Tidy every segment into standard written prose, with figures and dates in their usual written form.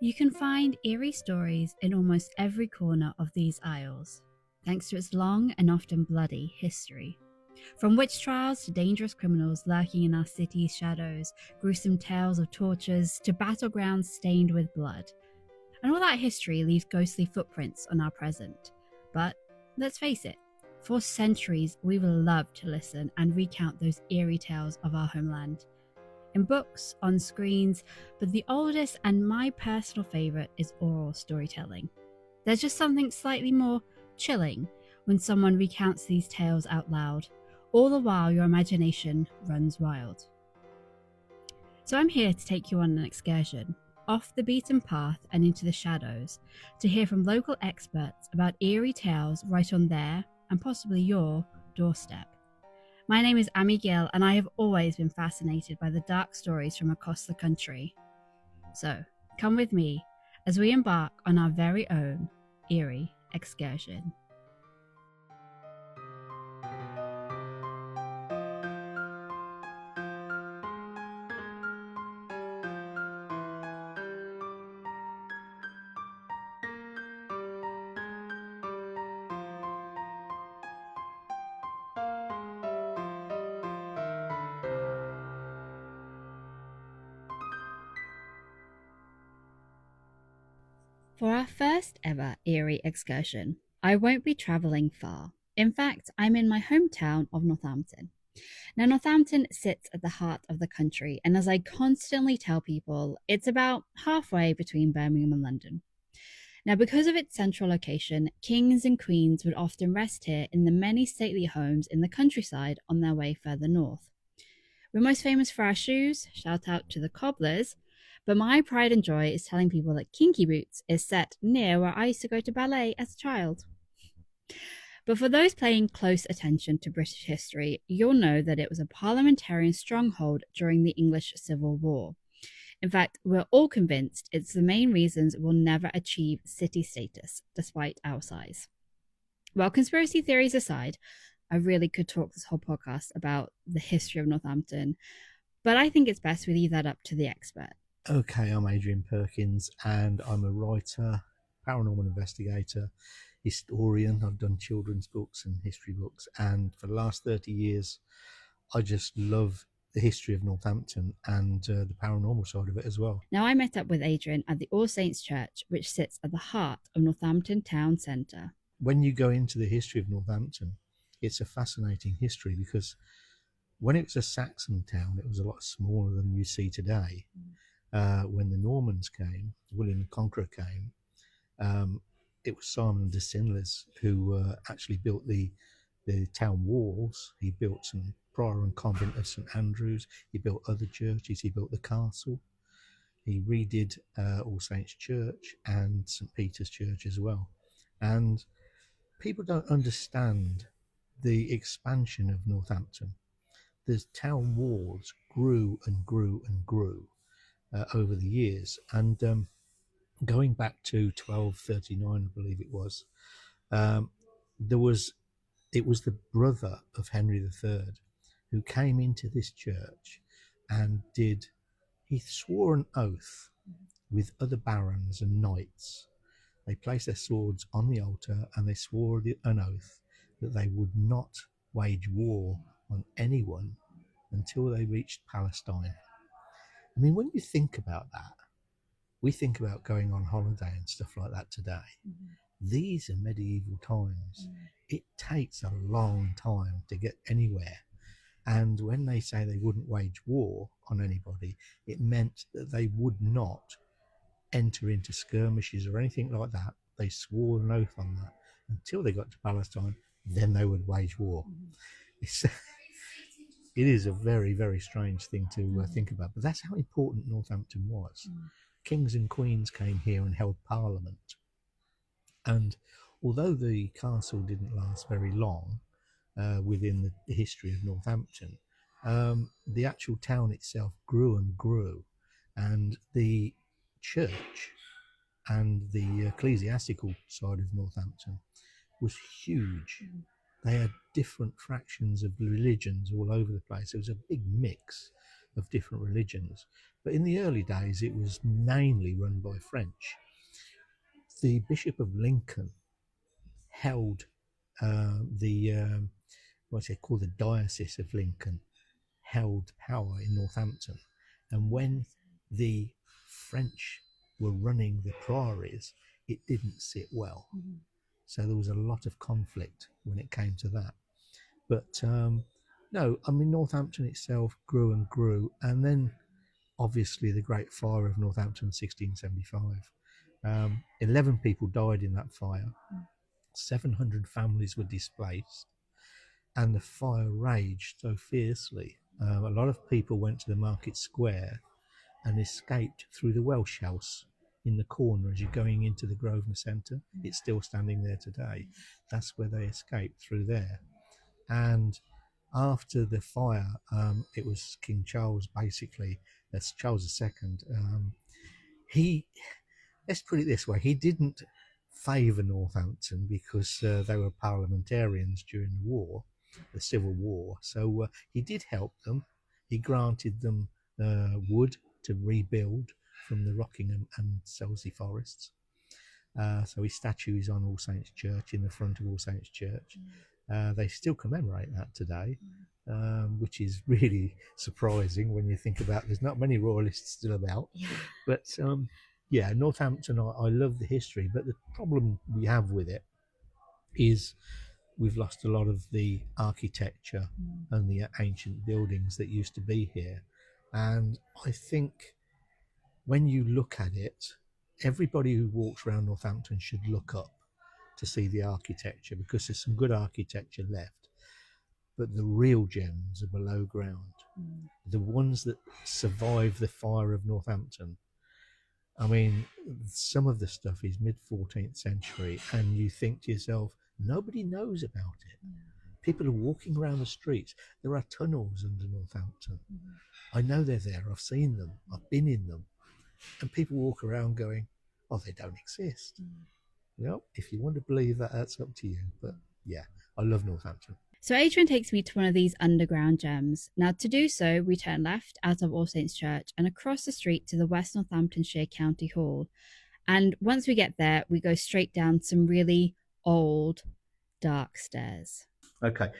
You can find eerie stories in almost every corner of these isles, thanks to its long and often bloody history. From witch trials to dangerous criminals lurking in our city's shadows, gruesome tales of tortures to battlegrounds stained with blood. And all that history leaves ghostly footprints on our present. But let's face it, for centuries we've loved to listen and recount those eerie tales of our homeland. In books, on screens, but the oldest and my personal favourite is oral storytelling. There's just something slightly more chilling when someone recounts these tales out loud, all the while your imagination runs wild. So I'm here to take you on an excursion, off the beaten path and into the shadows, to hear from local experts about eerie tales right on their, and possibly your, doorstep. My name is Ami Gill, and I have always been fascinated by the dark stories from across the country. So, come with me as we embark on our very own Eerie Excursion. For our first ever Eerie excursion, I won't be travelling far. In fact, I'm in my hometown of Northampton. Now, Northampton sits at the heart of the country, and as I constantly tell people, it's about halfway between Birmingham and London. Now, because of its central location, kings and queens would often rest here in the many stately homes in the countryside on their way further north. We're most famous for our shoes, shout out to the cobblers, but my pride and joy is telling people that Kinky Boots is set near where I used to go to ballet as a child. But for those paying close attention to British history, you'll know that it was a parliamentarian stronghold during the English Civil War. In fact, we're all convinced it's the main reasons we'll never achieve city status, despite our size. Well, conspiracy theories aside, I really could talk this whole podcast about the history of Northampton, but I think it's best we leave that up to the expert. Okay, I'm Adrian Perkins, and I'm a writer, paranormal investigator, historian. I've done children's books and history books, and for the last 30 years, I just love the history of Northampton and the paranormal side of it as well. Now, I met up with Adrian at the All Saints Church, which sits at the heart of Northampton Town Centre. When you go into the history of Northampton, it's a fascinating history because when it was a Saxon town, it was a lot smaller than you see today. When the Normans came, William the Conqueror came, it was Simon de Sinless who actually built the town walls. He built some prior and convent of St Andrews. He built other churches. He built the castle. He redid All Saints Church and St Peter's Church as well. And people don't understand the expansion of Northampton. The town walls grew and grew and grew over the years, and going back to 1239, I believe it was, it was the brother of Henry III who came into this church and he swore an oath with other barons and knights. They placed their swords on the altar and they swore an oath that they would not wage war on anyone until they reached Palestine. I mean, when you think about that, we think about going on holiday and stuff like that today. These are medieval times. It takes a long time to get anywhere. And when they say they wouldn't wage war on anybody, it meant that they would not enter into skirmishes or anything like that. They swore an oath on that until they got to Palestine. Then they would wage war. It is a very, very strange thing to think about, but that's how important Northampton was. Kings and queens came here and held parliament, and although the castle didn't last very long within the history of Northampton, the actual town itself grew and grew, and the church and the ecclesiastical side of Northampton was huge. They had different fractions of religions all over the place. It was a big mix of different religions. But in the early days, it was mainly run by French. The Bishop of Lincoln held what's it called, the Diocese of Lincoln, held power in Northampton. And when the French were running the priories, it didn't sit well. So there was a lot of conflict when it came to that. But no, I mean, Northampton itself grew and grew. And then obviously the Great Fire of Northampton, 1675. 11 people died in that fire. 700 families were displaced. And the fire raged so fiercely. A lot of people went to the market square and escaped through the Welsh House in the corner as you're going into the Grosvenor Centre. It's still standing there today. That's where they escaped, through there. And after the fire, it was King Charles, basically, that's Charles II. Let's put it this way, he didn't favour Northampton because they were parliamentarians during the war, the Civil War. So he did help them. He granted them wood to rebuild from the Rockingham and Selsey forests. So his statue is on All Saints Church, in the front of All Saints Church. They still commemorate that today, which is really surprising when you think about there's not many royalists still about. But yeah, Northampton, I love the history, but the problem we have with it is we've lost a lot of the architecture and the ancient buildings that used to be here. And I think when you look at it, everybody who walks around Northampton should look up to see the architecture, because there's some good architecture left. But the real gems are below ground. The ones that survived the fire of Northampton. I mean, some of the stuff is mid-14th century, and you think to yourself, nobody knows about it. People are walking around the streets. There are tunnels under Northampton. I know they're there. I've seen them. I've been in them. And people walk around going, oh, they don't exist. Well, if you want to believe that, that's up to you. But yeah, I love Northampton. So Adrian takes me to one of these underground gems. Now, to do so, we turn left out of All Saints Church and across the street to the West Northamptonshire County Hall. And once we get there, we go straight down some really old, dark stairs. Okay.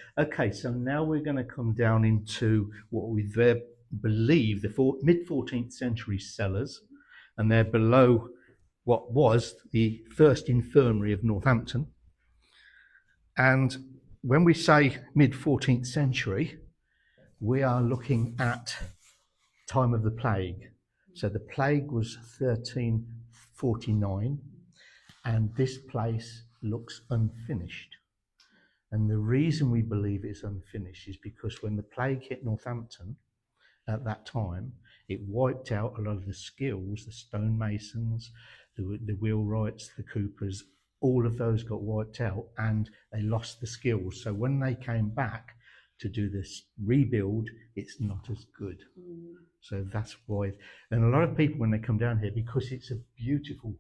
So now we're going to come down into what we believe the mid-14th century cellars, and they're below what was the first infirmary of Northampton. And when we say mid-14th century, we are looking at time of the plague. So the plague was 1349, and this place looks unfinished. And the reason we believe it's unfinished is because when the plague hit Northampton at that time, it wiped out a lot of the skills, the stonemasons, the wheelwrights, the coopers. All of those got wiped out and they lost the skills. So when they came back to do this rebuild, it's not as good. So that's why. And a lot of people, when they come down here, because it's a beautiful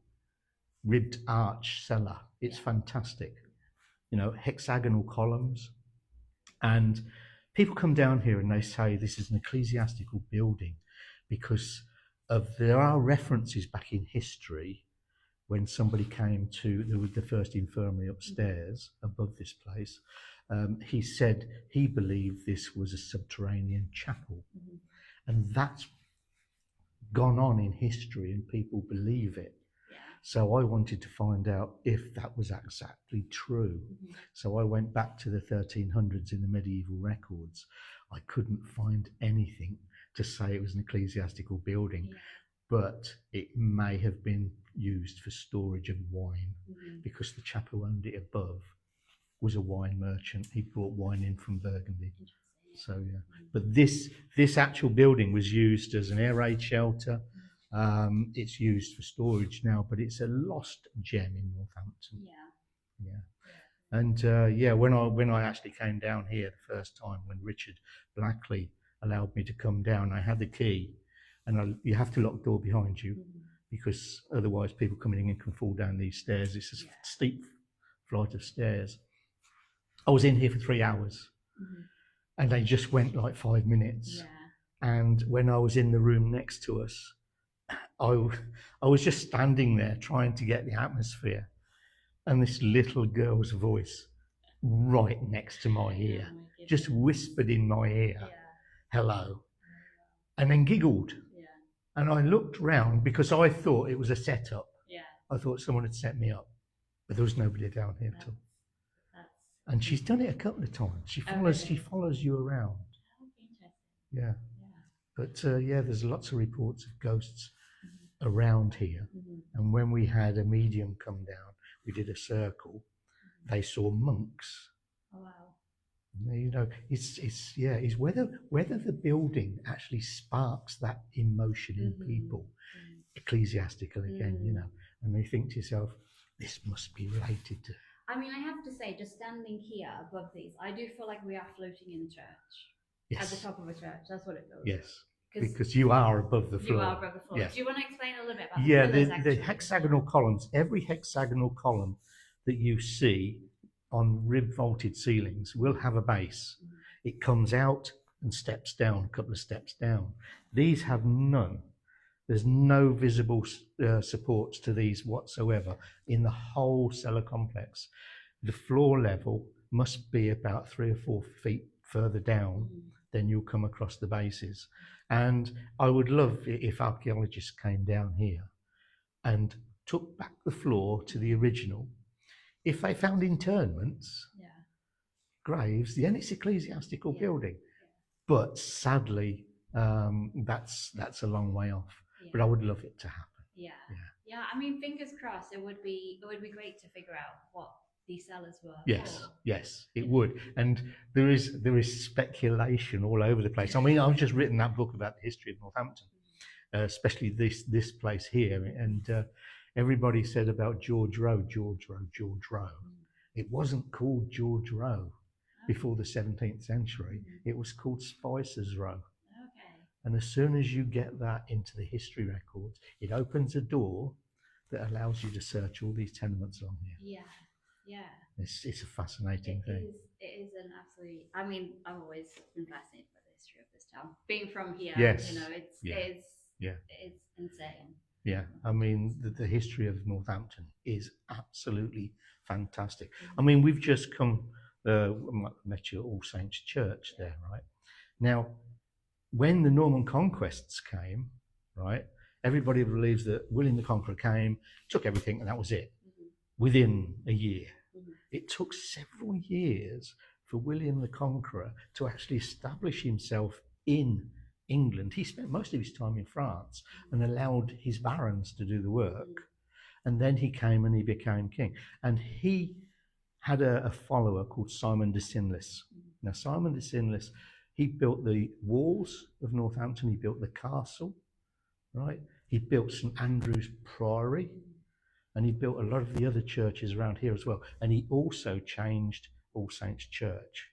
ribbed arch cellar, it's fantastic. You know, hexagonal columns. And people come down here and they say this is an ecclesiastical building because there are references back in history when somebody came to the first infirmary upstairs above this place. He said he believed this was a subterranean chapel. And that's gone on in history and people believe it. So I wanted to find out if that was exactly true. So I went back to the 1300s in the medieval records. I couldn't find anything to say it was an ecclesiastical building, but it may have been used for storage of wine because the chap who owned it above was a wine merchant. He brought wine in from Burgundy. So yeah, but this actual building was used as an air raid shelter. It's used for storage now, but it's a lost gem in Northampton. And when I actually came down here the first time, when Richard Blackley allowed me to come down, I had the key, and you have to lock the door behind you because otherwise people coming in can fall down these stairs. It's a steep flight of stairs. I was in here for 3 hours, and they just went like 5 minutes. And when I was in the room next to us, I was just standing there trying to get the atmosphere, and this little girl's voice right next to my ear just whispered in my ear, hello, and then giggled. And I looked round because I thought it was a setup. I thought someone had set me up, but there was nobody down here at all. And she's done it a couple of times. She follows you around. Yeah. But yeah, there's lots of reports of ghosts around here. And when we had a medium come down, we did a circle. They saw monks. Oh, wow. You know, it's whether the building actually sparks that emotion in people, ecclesiastical again, you know, and they think to yourself, this must be related to. I mean, I have to say, just standing here above these, I do feel like we are floating in the church. Yes. At the top of a church. That's what it feels. Yes. Because you are above the floor. You are above the floor. Yes. Do you want to explain a little bit about the hexagonal columns? Every hexagonal column that you see on rib vaulted ceilings will have a base. It comes out and steps down, a couple of steps down. These have none. There's no visible supports to these whatsoever in the whole cellar complex. The floor level must be about 3 or 4 feet further down, then you'll come across the bases. And I would love it if archaeologists came down here and took back the floor to the original. If they found interments, graves, then it's ecclesiastical building. But sadly, that's a long way off. But I would love it to happen. Yeah. I mean, fingers crossed. It would be great to figure out what these cellars were. Yes, it would. And there is speculation all over the place. I mean, I've just written that book about the history of Northampton, especially this place here, and everybody said about George Rowe. It wasn't called George Rowe before the 17th century. It was called Spicer's Row. And as soon as you get that into the history records, it opens a door that allows you to search all these tenements along here. It's a fascinating thing. It is an absolutely. I mean, I've always been fascinated by the history of this town. Being from here, you know, it's insane. Yeah, I mean, the history of Northampton is absolutely fantastic. I mean, we've just come, met you at All Saints Church there, right? Now, when the Norman conquests came, right, everybody believes that William the Conqueror came, took everything, and that was it, within a year. It took several years for William the Conqueror to actually establish himself in England. He spent most of his time in France and allowed his barons to do the work. And then he came and he became king. And he had a follower called Simon de Sinless. Now, Simon de Sinless, he built the walls of Northampton. He built the castle, right? He built St Andrew's Priory, and he built a lot of the other churches around here as well. And he also changed All Saints Church.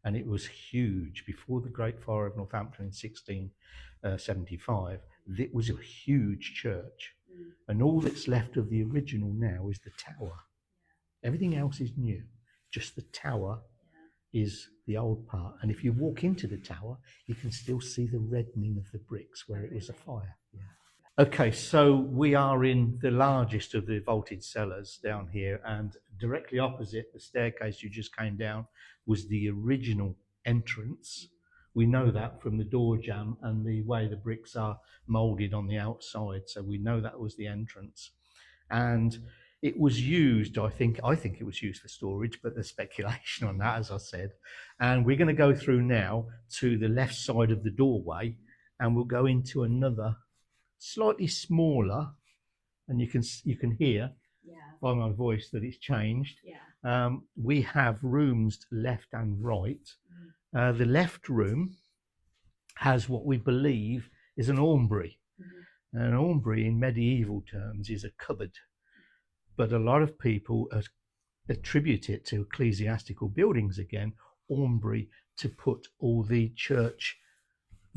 And it was huge. Before the Great Fire of Northampton in 1675, it was a huge church. And all that's left of the original now is the tower. Everything else is new. Just the tower is the old part. And if you walk into the tower, you can still see the reddening of the bricks where it was a fire. Okay, so we are in the largest of the vaulted cellars down here, and directly opposite the staircase you just came down was the original entrance. We know that from the door jamb and the way the bricks are moulded on the outside, so we know that was the entrance. And it was used, I think it was used for storage, but there's speculation on that, as I said. And we're going to go through now to the left side of the doorway, and we'll go into another slightly smaller, and you can hear by my voice that it's changed. We have rooms left and right. The left room has what we believe is an aumbrey. An aumbrey in medieval terms is a cupboard, but a lot of people attribute it to ecclesiastical buildings again, aumbrey, to put all the church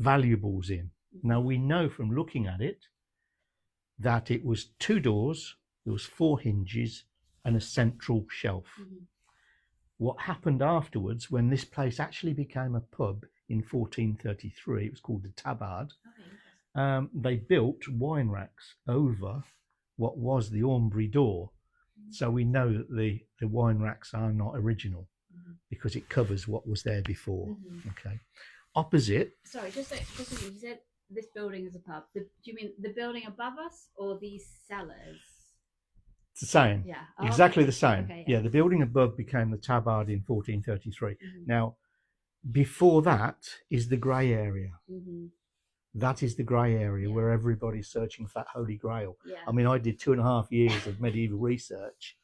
valuables in. Now, we know from looking at it that it was 2 doors, there was 4 hinges and a central shelf. what happened afterwards when this place actually became a pub in 1433, it was called the Tabard. Okay. They built wine racks over what was the Aumbry door. So we know that the wine racks are not original because it covers what was there before. Okay. Opposite. Sorry, just you said this building is a pub. Do you mean the building above us or these cellars? It's the same. Yeah. Exactly the same. Okay, yeah, the building above became the Tabard in 1433. Now, before that is the grey area. That is the grey area where everybody's searching for that Holy Grail. Yeah. I mean, I did 2.5 years of medieval research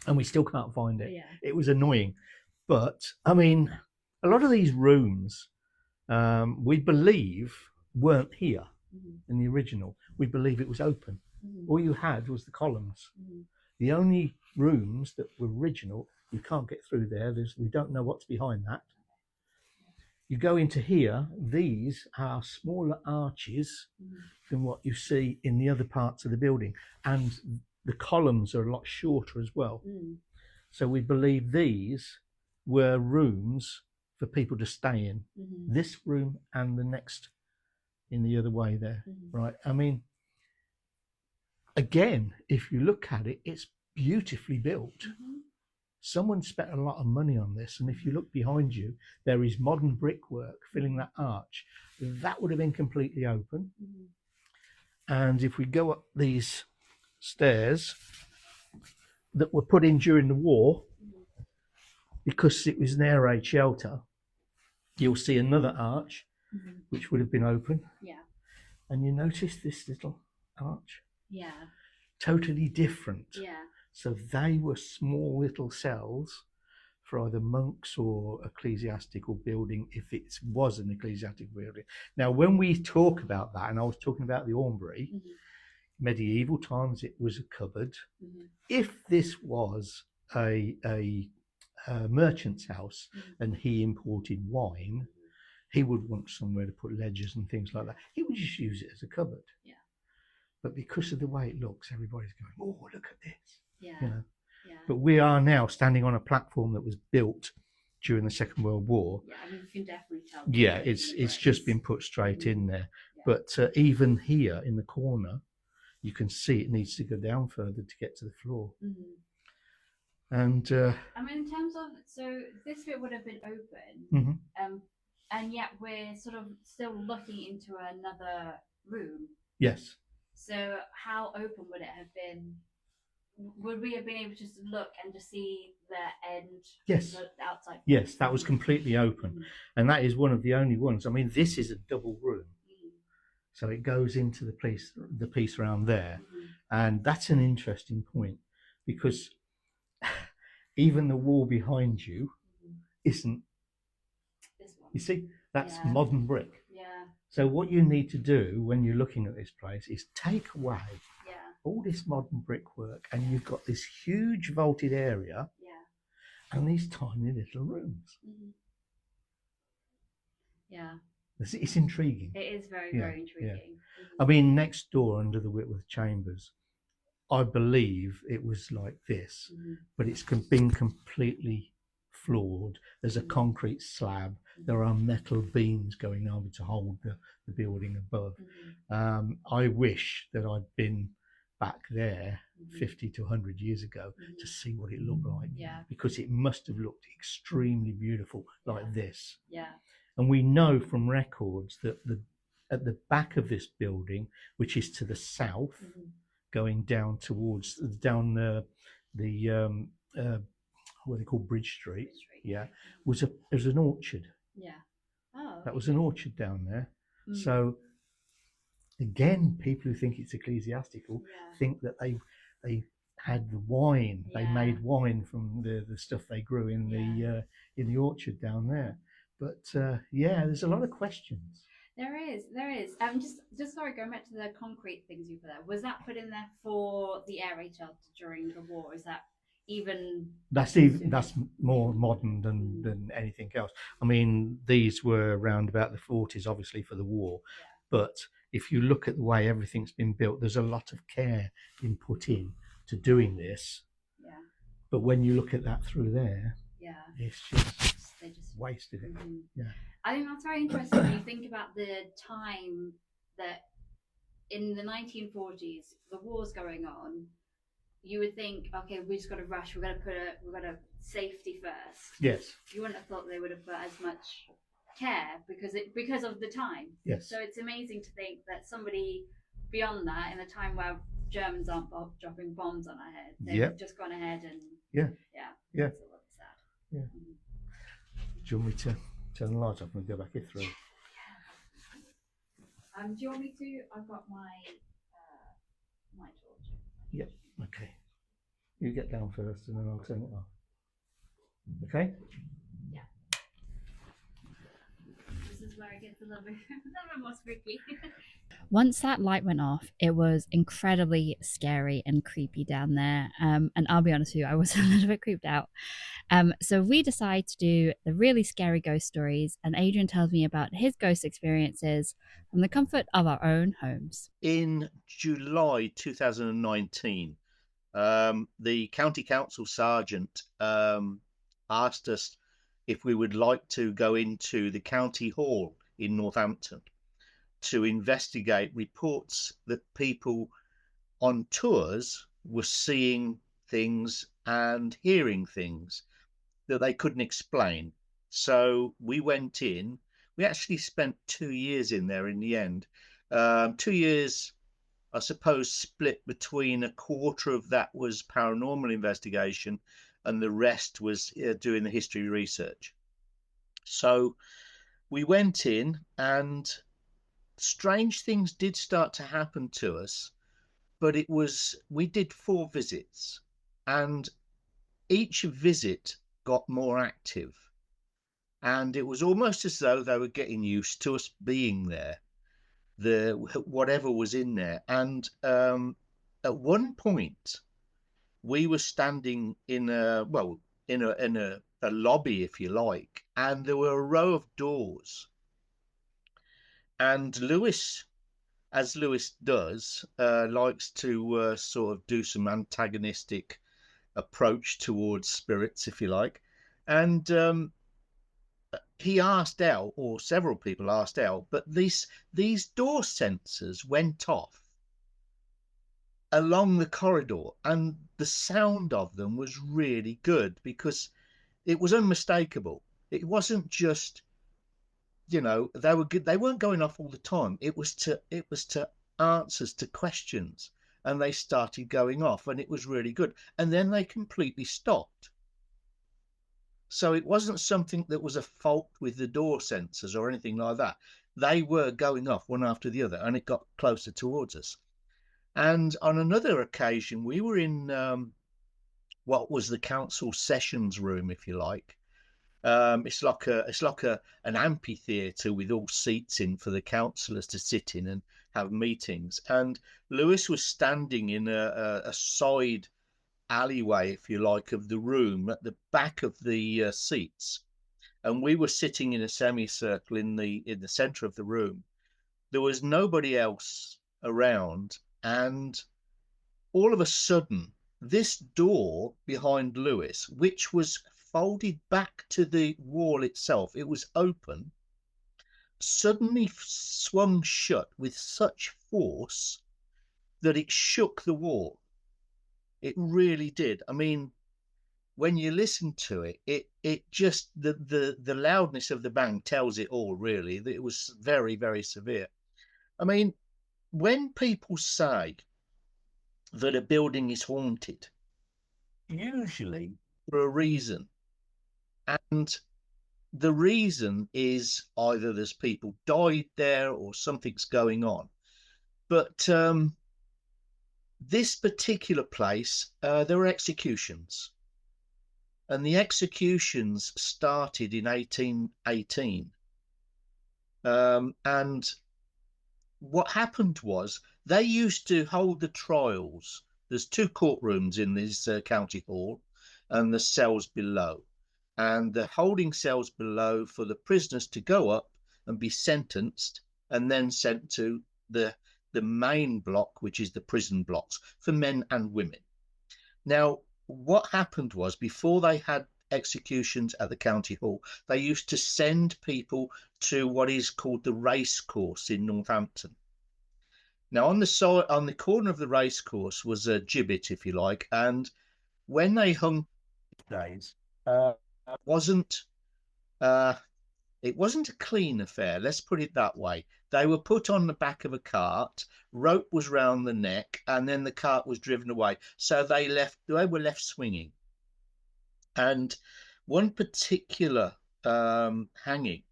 and we still can't find it. Yeah. It was annoying. But, I mean, a lot of these rooms, we believe, weren't here in the original. We believe it was open. All you had was the columns. The only rooms that were original, you can't get through there. We don't know what's behind that. You go into here, these are smaller arches than what you see in the other parts of the building. And the columns are a lot shorter as well. So we believe these were rooms for people to stay in. This room and the next in the other way there, right? I mean, again, if you look at it, it's beautifully built. Someone spent a lot of money on this, and if you look behind you, there is modern brickwork filling that arch. That would have been completely open. And if we go up these stairs that were put in during the war, because it was an air raid shelter, you'll see another arch which would have been open. Yeah. And you notice this little arch? Yeah. Totally different. Yeah. So they were small little cells for either monks or ecclesiastical building, if it was an ecclesiastical building. Now, when we talk about that, and I was talking about the Aumbry, medieval times, it was a cupboard. If this was a merchant's house and he imported wine, he would want somewhere to put ledgers and things like that. He would just use it as a cupboard. Yeah. But because of the way it looks, everybody's going, oh, look at this. Yeah. You know? Yeah. But we are now standing on a platform that was built during the Second World War. Yeah, I mean, you can definitely tell. Yeah, it's just been put straight in there. Yeah. But even here in the corner, you can see it needs to go down further to get to the floor. And I mean, in terms of, so this bit would have been open, and yet we're sort of still looking into another room. Yes. So how open would it have been? Would we have been able to just look and just see the end? Yes. The outside? Yes, that was completely open. And that is one of the only ones. I mean, this is a double room. So it goes into the piece around there. And that's an interesting point, because even the wall behind you isn't. This one. You see, that's modern brick. Yeah. So what you need to do when you're looking at this place is take away all this modern brickwork, and you've got this huge vaulted area and these tiny little rooms. Yeah. It's intriguing. It is very, very intriguing. Yeah. I mean, next door under the Whitworth Chambers, I believe it was like this, but it's been completely floored. There's a concrete slab. There are metal beams going over to hold the building above. I wish that I'd been back there 50 to 100 years ago to see what it looked like, because it must have looked extremely beautiful like this. Yeah. And we know from records that at the back of this building, which is to the south, going down towards the what they call Bridge Street, was an orchard. Yeah. Oh. That was an orchard down there. So again, people who think it's ecclesiastical think that they had the wine. They made wine from the stuff they grew in the orchard down there. But there's a lot of questions. There is. Just sorry, going back to the concrete things you put there. Was that put in there for the air raid shelter during the war? Is that that's more modern than anything else. I mean, these were around about the 40s, obviously, for the war. But if you look at the way everything's been built, there's a lot of care been put in to doing this. Yeah. But when you look at that through there, It's just They just wasted it. Mhm. Yeah. I think that's very interesting when you think about the time that in the 1940s, the war's going on. You would think, okay, we just got to rush. We're going to safety first. Yes. You wouldn't have thought they would have put as much care because of the time. Yes. So it's amazing to think that somebody beyond that, in a time where Germans aren't dropping bombs on our head, they've just gone ahead and yeah. It's a little sad. Yeah. Do you want me to turn the light off and go back in through? Do you want me to? I've got my torch. Yeah. Okay. You get down first, and then I'll turn it off. Okay. Yeah. This is where it gets a little bit more spooky. Once that light went off, it was incredibly scary and creepy down there. And I'll be honest with you, I was a little bit creeped out. So we decided to do the really scary ghost stories, and Adrian tells me about his ghost experiences from the comfort of our own homes. In July 2019, the county council sergeant asked us if we would like to go into the county hall in Northampton to investigate reports that people on tours were seeing things and hearing things that they couldn't explain. So we went in. We actually spent 2 years in there in the end. 2 years, I suppose, split between a quarter of that was paranormal investigation and the rest was doing the history research. So we went in, and strange things did start to happen to us, but we did 4 visits, and each visit got more active, and it was almost as though they were getting used to us being there, whatever was in there. And at one point we were standing in a lobby, if you like, and there were a row of doors, and Lewis, as Lewis does, likes to sort of do some antagonistic approach towards spirits, if you like. And he asked out, or several people asked out, but these door sensors went off along the corridor, and the sound of them was really good because it was unmistakable. It wasn't just, they were good. They weren't going off all the time. It was to answers to questions, and they started going off, and it was really good. And then they completely stopped. So it wasn't something that was a fault with the door sensors or anything like that. They were going off one after the other, and it got closer towards us. And on another occasion, we were in what was the council sessions room, if you like. It's like an amphitheatre with all seats in for the councillors to sit in and have meetings. And Lewis was standing in a side alleyway, if you like, of the room at the back of the seats, and we were sitting in a semicircle in the centre of the room. There was nobody else around, and all of a sudden, this door behind Lewis, which was folded back to the wall itself, it was open, suddenly swung shut with such force that it shook the wall. It really did. I mean, when you listen to it, it just, the loudness of the bang tells it all, really. It was very, very severe. I mean, when people say that a building is haunted, usually for a reason. And the reason is either there's people died there or something's going on. But this particular place, there were executions. And the executions started in 1818. And what happened was they used to hold the trials. There's 2 courtrooms in this county hall and the cells below. And the holding cells below for the prisoners to go up and be sentenced and then sent to the main block, which is the prison blocks for men and women. Now, what happened was, before they had executions at the county hall, they used to send people to what is called the race course in Northampton. Now, on the corner of the race course was a gibbet, if you like, and when they hung days, wasn't it wasn't a clean affair, let's put it that way. They were put on the back of a cart, rope was round the neck, and then the cart was driven away. So they were left swinging. And one particular hanging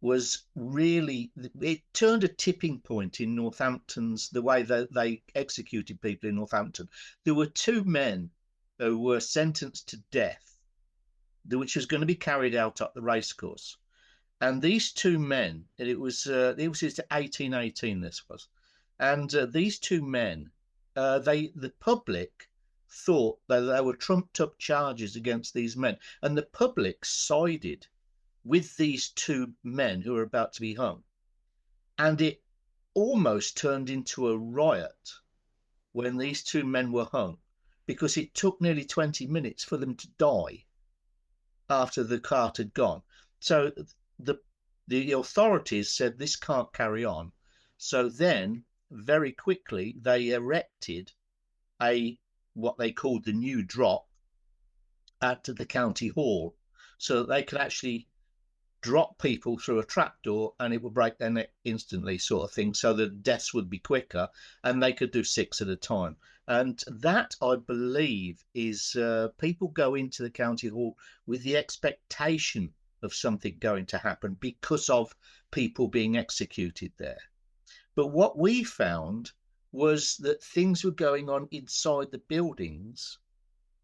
was really, it turned a tipping point in Northampton's, the way that they executed people in Northampton. There were two men who were sentenced to death, which was going to be carried out at the racecourse. And these two men, it was 1818, this was, and these two men, the public thought that there were trumped up charges against these men, and the public sided with these two men who were about to be hung. And it almost turned into a riot when these two men were hung, because it took nearly 20 minutes for them to die after the cart had gone. So the authorities said this can't carry on. So then, very quickly, they erected what they called the new drop at the county hall, so that they could actually drop people through a trapdoor and it would break their neck instantly, sort of thing, so the deaths would be quicker and they could do 6 at a time. And that, I believe, is people go into the county hall with the expectation of something going to happen because of people being executed there. But what we found was that things were going on inside the buildings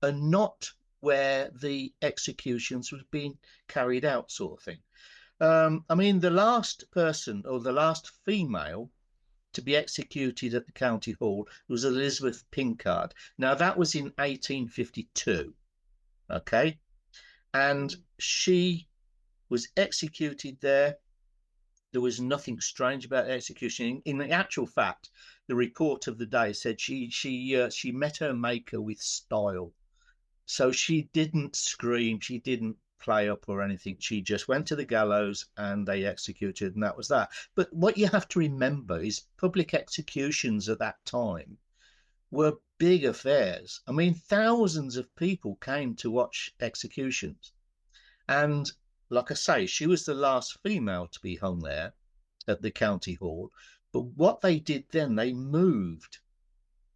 and not where the executions was being carried out, sort of thing. I mean, the last person, or the last female to be executed at the county hall, was Elizabeth Pinkard. Now, that was in 1852, okay? And she was executed there. There was nothing strange about the execution. In the actual fact, the report of the day said she met her maker with style. So she didn't scream, she didn't play up or anything. She just went to the gallows and they executed, and that was that. But what you have to remember is public executions at that time were big affairs. I mean, thousands of people came to watch executions. And like I say, she was the last female to be hung there at the county hall. But what they did then, they moved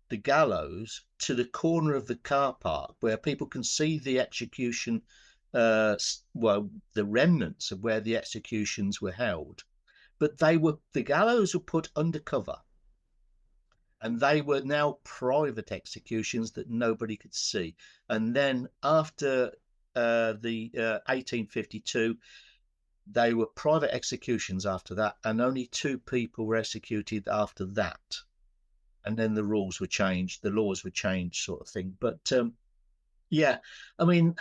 the gallows to the corner of the car park where people can see the execution, the remnants of where the executions were held. But the gallows were put undercover, and they were now private executions that nobody could see. And then after the 1852, they were private executions after that, and only 2 people were executed after that. And then the rules were changed, the laws were changed, sort of thing. But yeah, I mean,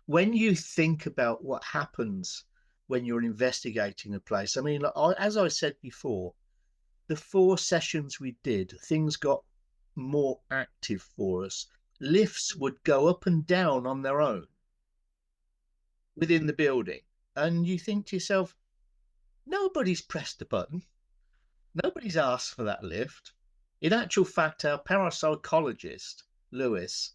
when you think about what happens when you're investigating a place, I mean, as I said before, the 4 sessions we did, things got more active for us. Lifts would go up and down on their own within the building. And you think to yourself, nobody's pressed a button. Nobody's asked for that lift. In actual fact, our parapsychologist, Lewis,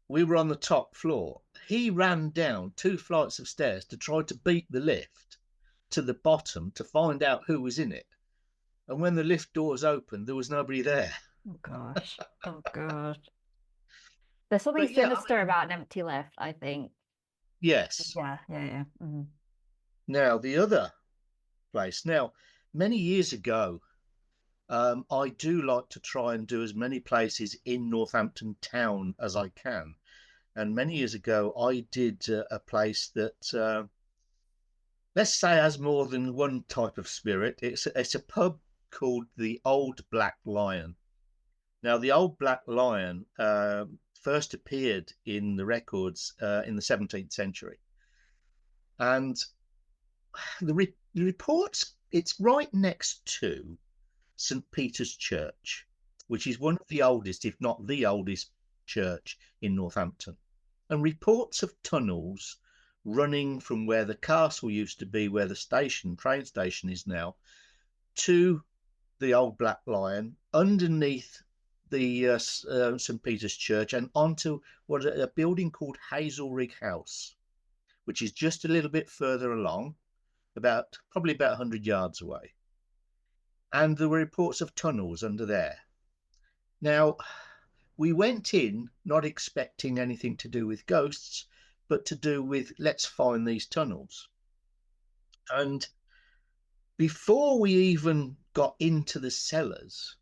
we were on the top floor. He ran down 2 flights of stairs to try to beat the lift to the bottom to find out who was in it. And when the lift doors opened, there was nobody there. Oh, gosh. Oh, God. There's something But yeah, sinister about an empty lift, I think. Yes. Yeah. Mm-hmm. Now, the other place. Now, many years ago, I do like to try and do as many places in Northampton town as I can. And many years ago, I did a place that, let's say, has more than one type of spirit. It's a pub called the Old Black Lion. Now, the Old Black Lion first appeared in the records in the 17th century. And the reports, it's right next to St. Peter's Church, which is one of the oldest, if not the oldest church in Northampton. and reports of tunnels running from where the castle used to be, where the train station is now, to the old Black Lion, underneath the St. Peter's Church, and onto a building called Hazelrig House, which is just a little bit further along, probably about 100 yards away. And there were reports of tunnels under there. Now, we went in not expecting anything to do with ghosts, but to do with, let's find these tunnels. And before we even got into the cellars,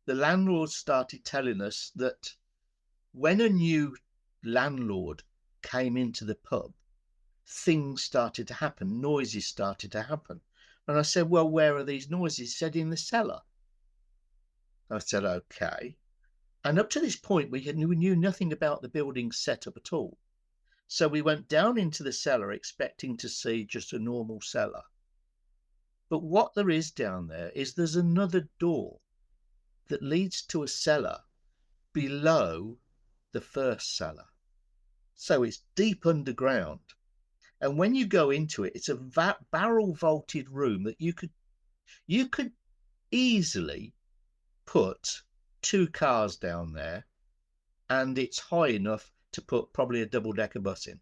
the landlord started telling us that when a new landlord came into the pub, things started to happen, noises started to happen. And I said, well, where are these noises? He said, in the cellar. I said, okay. And up to this point, we knew nothing about the building's setup at all. So we went down into the cellar expecting to see just a normal cellar. But what there is down there is there's another door that leads to a cellar below the first cellar. So it's deep underground. And when you go into it, it's a barrel vaulted room that you could easily put 2 cars down there, and it's high enough to put probably a double-decker bus in.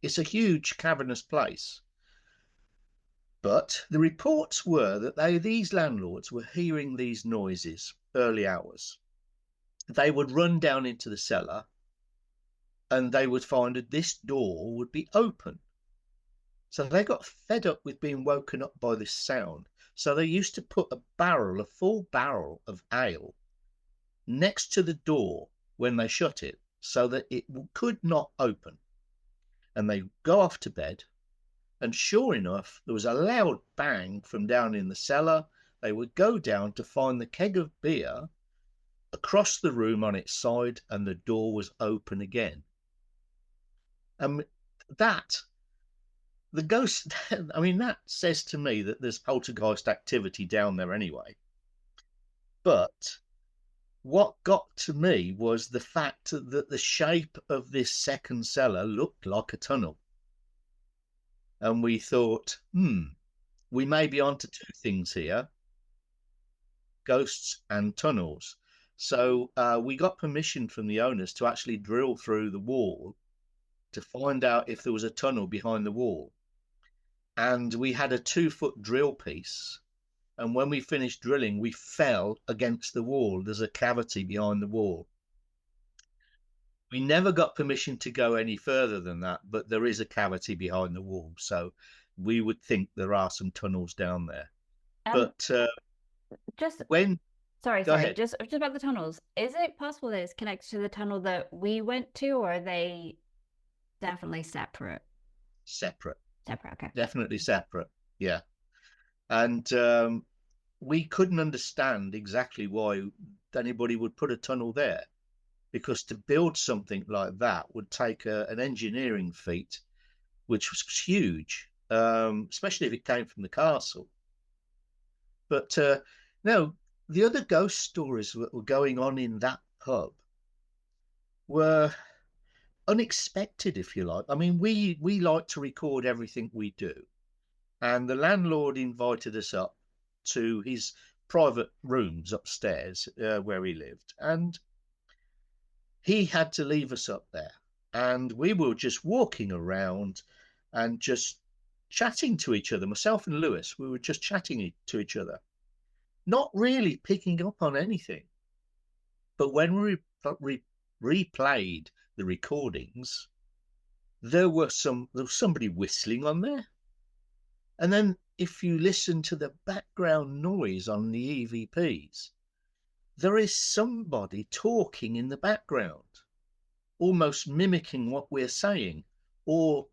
It's a huge cavernous place. But the reports were that these landlords were hearing these noises early hours. They would run down into the cellar and they would find that this door would be open. So they got fed up with being woken up by this sound. So they used to put a full barrel of ale next to the door when they shut it so that it could not open. And they go off to bed. And sure enough, there was a loud bang from down in the cellar. They would go down to find the keg of beer across the room on its side, and the door was open again. The ghost, I mean, that says to me that there's poltergeist activity down there anyway. But what got to me was the fact that the shape of this second cellar looked like a tunnel. And we thought, we may be onto 2 things here, ghosts and tunnels. So we got permission from the owners to actually drill through the wall to find out if there was a tunnel behind the wall. And we had a 2-foot drill piece. And when we finished drilling, we fell against the wall. There's a cavity behind the wall. We never got permission to go any further than that, but there is a cavity behind the wall. So we would think there are some tunnels down there. But sorry, Go ahead. just about the tunnels. Is it possible that it's connected to the tunnel that we went to, or are they definitely separate? Separate, okay. Definitely separate, yeah. And we couldn't understand exactly why anybody would put a tunnel there, because to build something like that would take an engineering feat, which was huge, especially if it came from the castle. But no, the other ghost stories that were going on in that pub were unexpected, if you like. I mean, we like to record everything we do. And the landlord invited us up to his private rooms upstairs where he lived. And he had to leave us up there. And we were just walking around and just chatting to each other. Myself and Lewis, we were just chatting to each other, not really picking up on anything. But when we replayed the recordings, there was somebody whistling on there. And then if you listen to the background noise on the EVPs, there is somebody talking in the background, almost mimicking what we're saying, or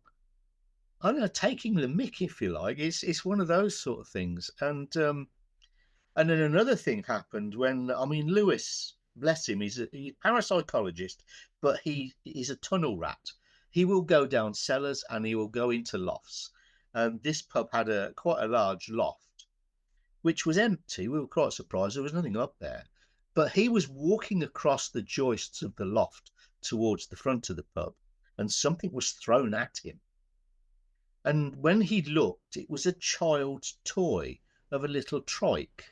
I don't know, taking the mick, if you like. It's one of those sort of things. And then another thing happened when, I mean, Lewis, bless him, he's a parapsychologist, but he's a tunnel rat. He will go down cellars and he will go into lofts. And this pub had quite a large loft, which was empty. We were quite surprised. There was nothing up there. But he was walking across the joists of the loft towards the front of the pub. and something was thrown at him. And when he looked, it was a child's toy of a little trike,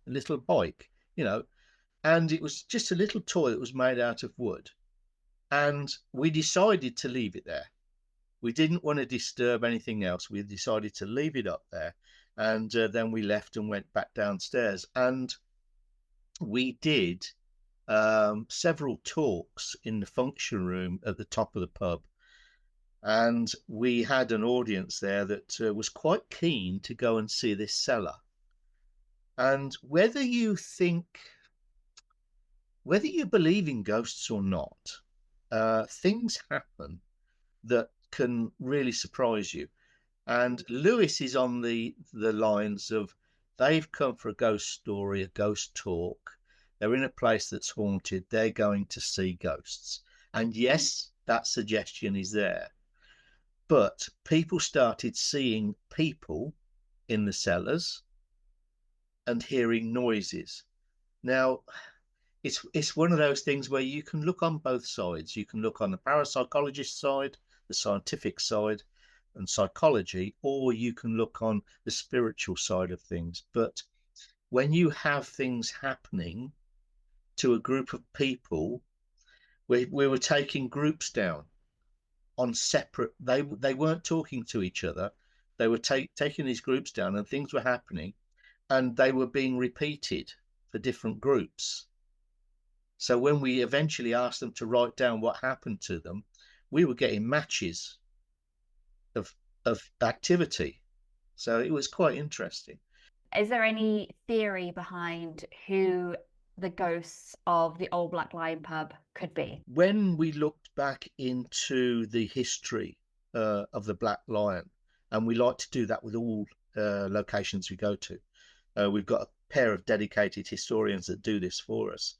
a little bike, and it was just a little toy that was made out of wood. And we decided to leave it there. We didn't want to disturb anything else. We decided to leave it up there. And then we left and went back downstairs. And we did several talks in the function room at the top of the pub. And we had an audience there that was quite keen to go and see this cellar. And whether you believe in ghosts or not, things happen that can really surprise you. And Lewis is on the lines of, they've come for a ghost story, a ghost talk. They're in a place that's haunted. They're going to see ghosts. And yes, that suggestion is there. But people started seeing people in the cellars and hearing noises. Now, it's one of those things where you can look on both sides. You can look on the parapsychologist side, the scientific side, and psychology, or you can look on the spiritual side of things. But when you have things happening to a group of people, we were taking groups down on separate, they weren't talking to each other. They were taking these groups down, and things were happening, and they were being repeated for different groups. So when we eventually asked them to write down what happened to them, we were getting matches of activity. So it was quite interesting. Is there any theory behind who the ghosts of the Old Black Lion pub could be? When we looked back into the history of the Black Lion, and we like to do that with all locations we go to, we've got a pair of dedicated historians that do this for us.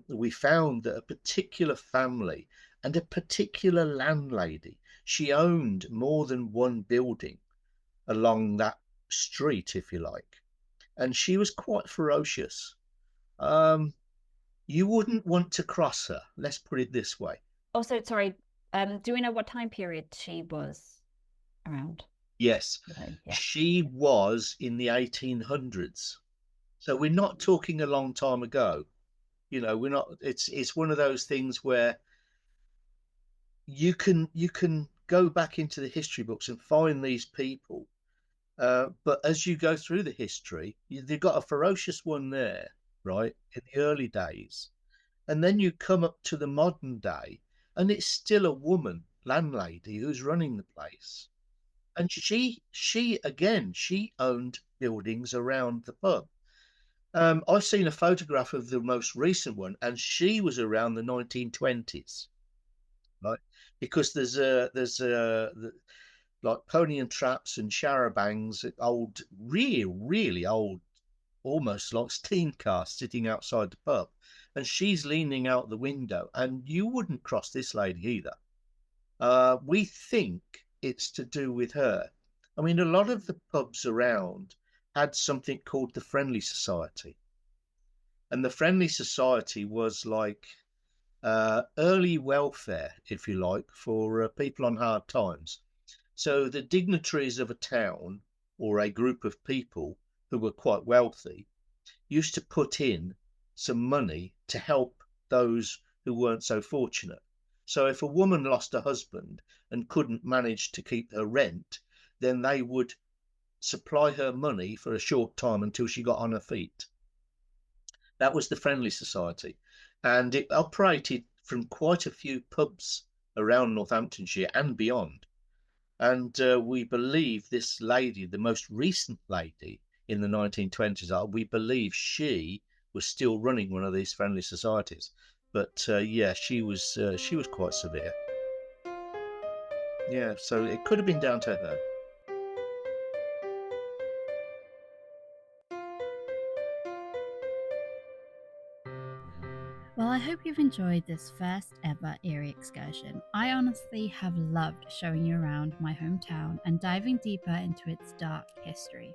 We found that a particular family and a particular landlady, she owned more than one building along that street, if you like, and she was quite ferocious. You wouldn't want to cross her, let's put it this way. Also, sorry, do we know what time period she was around? Yes, Yeah. She was in the 1800s, so we're not talking a long time ago. We're not. It's one of those things where you can go back into the history books and find these people, but as you go through the history, they've got a ferocious one there, right, in the early days, and then you come up to the modern day, and it's still a woman landlady who's running the place, and she owned buildings around the pub. I've seen a photograph of the most recent one, and she was around the 1920s, right? Because there's like Pony and Traps and Charabangs, old, really old, almost like steam cars sitting outside the pub, and she's leaning out the window, and you wouldn't cross this lady either. We think it's to do with her. I mean, a lot of the pubs around had something called the Friendly Society. And the Friendly Society was like early welfare, if you like, for people on hard times. So the dignitaries of a town or a group of people who were quite wealthy used to put in some money to help those who weren't so fortunate. So if a woman lost a husband and couldn't manage to keep her rent, then they would supply her money for a short time until she got on her feet. That was the Friendly Society, and it operated from quite a few pubs around Northamptonshire and beyond. And we believe this lady, the most recent lady in the 1920s, we believe she was still running one of these Friendly Societies. But yeah, she was quite severe. Yeah, so it could have been down to her. Well, I hope you've enjoyed this first ever Eerie excursion. I honestly have loved showing you around my hometown and diving deeper into its dark history.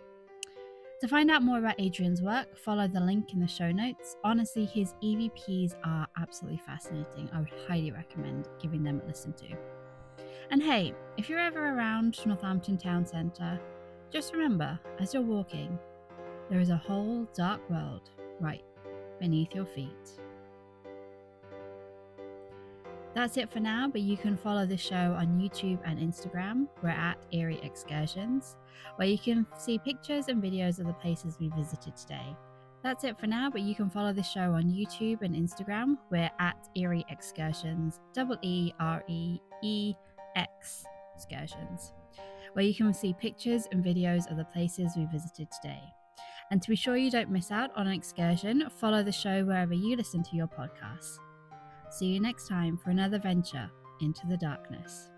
To find out more about Adrian's work, follow the link in the show notes. Honestly, his EVPs are absolutely fascinating. I would highly recommend giving them a listen to. And hey, if you're ever around Northampton Town Centre, just remember, as you're walking, there is a whole dark world right beneath your feet. That's it for now, but you can follow the show on YouTube and Instagram. We're at Eerie Excursions, where you can see pictures and videos of the places we visited today. That's it for now, but you can follow the show on YouTube and Instagram. We're at Eerie Excursions, EEREEX Excursions, where you can see pictures and videos of the places we visited today. And to be sure you don't miss out on an excursion, follow the show wherever you listen to your podcasts. See you next time for another venture into the darkness.